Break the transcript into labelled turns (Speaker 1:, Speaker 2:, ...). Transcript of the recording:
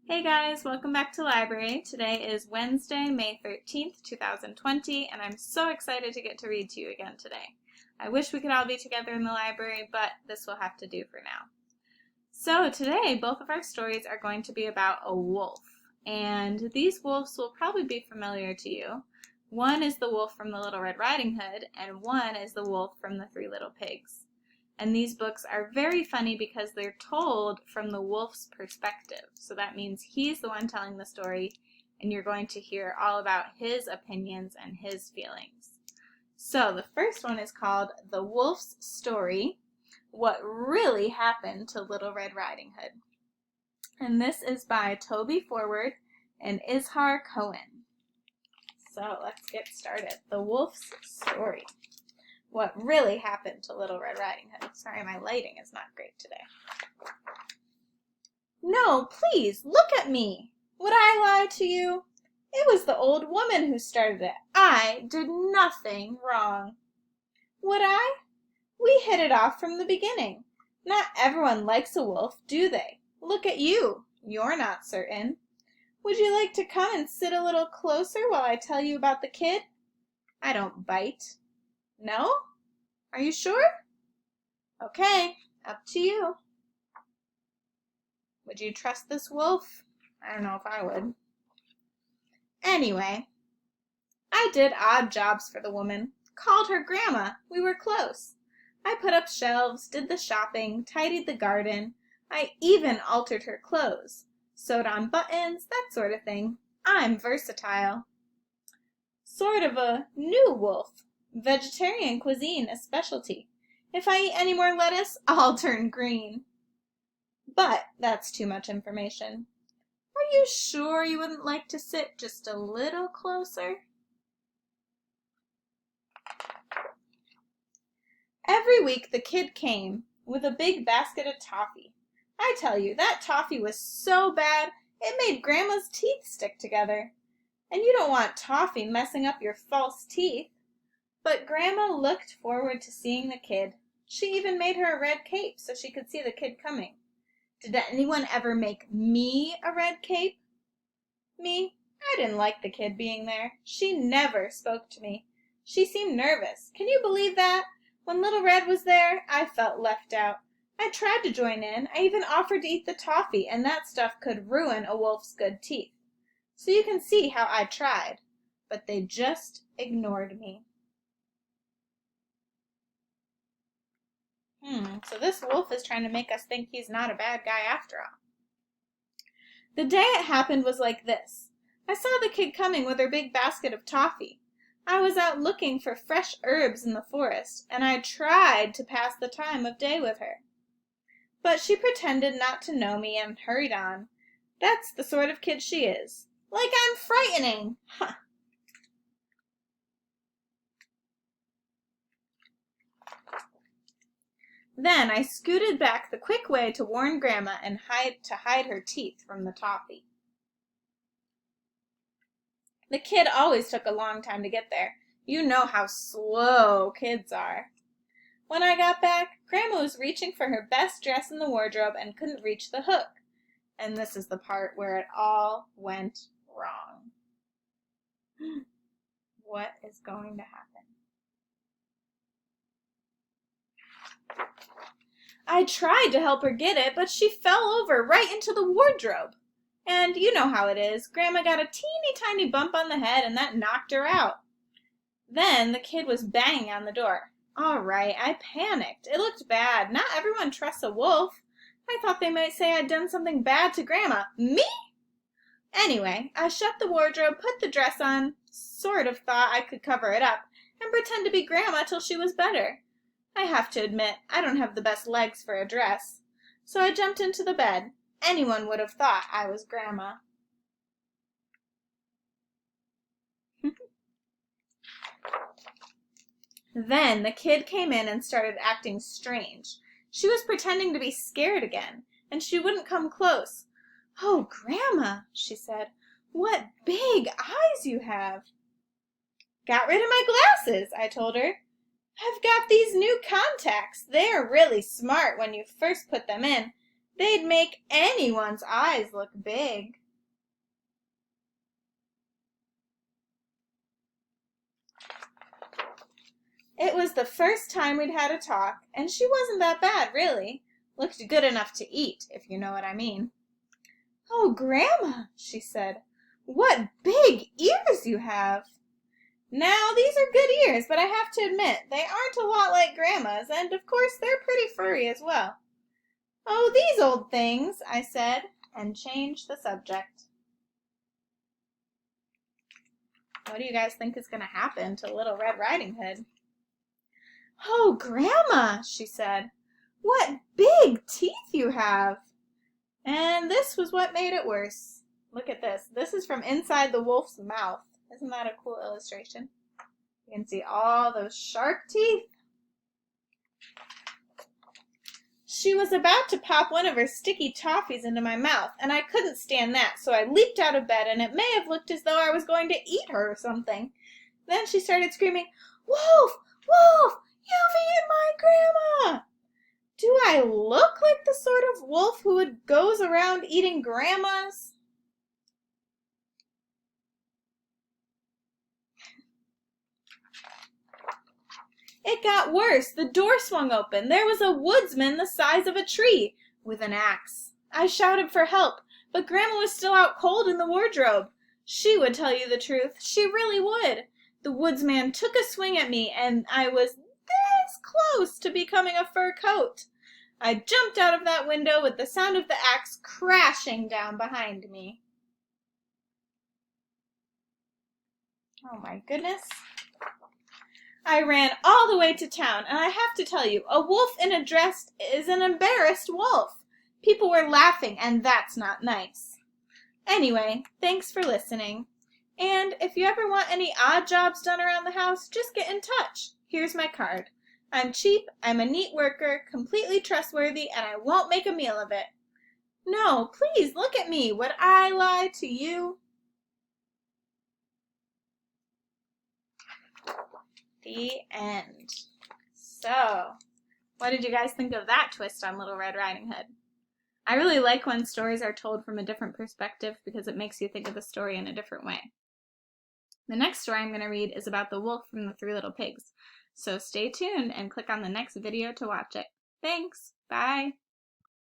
Speaker 1: Hey guys, welcome back to library. Today is Wednesday, May 13th, 2020, and I'm so excited to get to read to you again today. I wish we could all be together in the library, but this will have to do for now. So today, both of our stories are going to be about a wolf, and these wolves will probably be familiar to you. One is the wolf from the Little Red Riding Hood, and one is the wolf from the Three Little Pigs. And these books are very funny because they're told from the wolf's perspective. So that means he's the one telling the story, and you're going to hear all about his opinions and his feelings. So the first one is called The Wolf's Story, What Really Happened to Little Red Riding Hood. And this is by Toby Forward and Ishar Cohen. So let's get started. The Wolf's Story. What really happened to Little Red Riding Hood. Sorry, my lighting is not great today. No, please, look at me. Would I lie to you? It was the old woman who started it. I did nothing wrong. Would I? We hit it off from the beginning. Not everyone likes a wolf, do they? Look at you. You're not certain. Would you like to come and sit a little closer while I tell you about the kid? I don't bite. No? Are you sure? Okay, up to you. Would you trust this wolf? I don't know if I would. Anyway, I did odd jobs for the woman. Called her grandma. We were close. I put up shelves, did the shopping, tidied the garden. I even altered her clothes. Sewed on buttons, that sort of thing. I'm versatile. Sort of a new wolf. Vegetarian cuisine, a specialty. If I eat any more lettuce, I'll turn green. But that's too much information. Are you sure you wouldn't like to sit just a little closer? Every week the kid came with a big basket of toffee. I tell you, that toffee was so bad, it made Grandma's teeth stick together. And you don't want toffee messing up your false teeth. But Grandma looked forward to seeing the kid. She even made her a red cape so she could see the kid coming. Did anyone ever make me a red cape? Me? I didn't like the kid being there. She never spoke to me. She seemed nervous. Can you believe that? When Little Red was there, I felt left out. I tried to join in. I even offered to eat the toffee, and that stuff could ruin a wolf's good teeth. So you can see how I tried. But they just ignored me. So this wolf is trying to make us think he's not a bad guy after all. The day it happened was like this. I saw the kid coming with her big basket of toffee. I was out looking for fresh herbs in the forest, and I tried to pass the time of day with her. But she pretended not to know me and hurried on. That's the sort of kid she is. Like I'm frightening! Huh. Then I scooted back the quick way to warn Grandma and hide her teeth from the toffee. The kid always took a long time to get there. You know how slow kids are. When I got back, Grandma was reaching for her best dress in the wardrobe and couldn't reach the hook. And this is the part where it all went wrong. What is going to happen? I tried to help her get it, but she fell over right into the wardrobe. And you know how it is. Grandma got a teeny tiny bump on the head, and that knocked her out. Then the kid was banging on the door. All right, I panicked. It looked bad. Not everyone trusts a wolf. I thought they might say I'd done something bad to Grandma. Me? Anyway, I shut the wardrobe, put the dress on, sort of thought I could cover it up, and pretend to be Grandma till she was better. I have to admit, I don't have the best legs for a dress. So I jumped into the bed. Anyone would have thought I was Grandma. Then the kid came in and started acting strange. She was pretending to be scared again, and she wouldn't come close. Oh, Grandma, she said, what big eyes you have. Got rid of my glasses, I told her. I've got these new contacts. They're really smart when you first put them in. They'd make anyone's eyes look big. It was the first time we'd had a talk, and she wasn't that bad, really. Looked good enough to eat, if you know what I mean. "Oh, Grandma," she said, "what big ears you have!" Now, these are good ears, but I have to admit, they aren't a lot like Grandma's, and of course they're pretty furry as well. "Oh, these old things," I said, and changed the subject. What do you guys think is going to happen to Little Red Riding Hood? "Oh, Grandma," she said, "what big teeth you have!" And this was what made it worse. Look at this. This is from inside the wolf's mouth. Isn't that a cool illustration? You can see all those sharp teeth. She was about to pop one of her sticky toffees into my mouth, and I couldn't stand that, so I leaped out of bed, and it may have looked as though I was going to eat her or something. Then she started screaming, "Wolf! Wolf! You've eaten my Grandma!" Do I look like the sort of wolf who goes around eating grandmas? It got worse. The door swung open. There was a woodsman the size of a tree, with an axe. I shouted for help, but Grandma was still out cold in the wardrobe. She would tell you the truth. She really would. The woodsman took a swing at me, and I was this close to becoming a fur coat. I jumped out of that window with the sound of the axe crashing down behind me. Oh my goodness. I ran all the way to town, and I have to tell you, a wolf in a dress is an embarrassed wolf. People were laughing, and that's not nice. Anyway, thanks for listening. And if you ever want any odd jobs done around the house, just get in touch. Here's my card. I'm cheap, I'm a neat worker, completely trustworthy, and I won't make a meal of it. No, please, look at me. Would I lie to you? The end. So, what did you guys think of that twist on Little Red Riding Hood? I really like when stories are told from a different perspective because it makes you think of the story in a different way. The next story I'm going to read is about the wolf from the Three Little Pigs. So stay tuned and click on the next video to watch it. Thanks. Bye.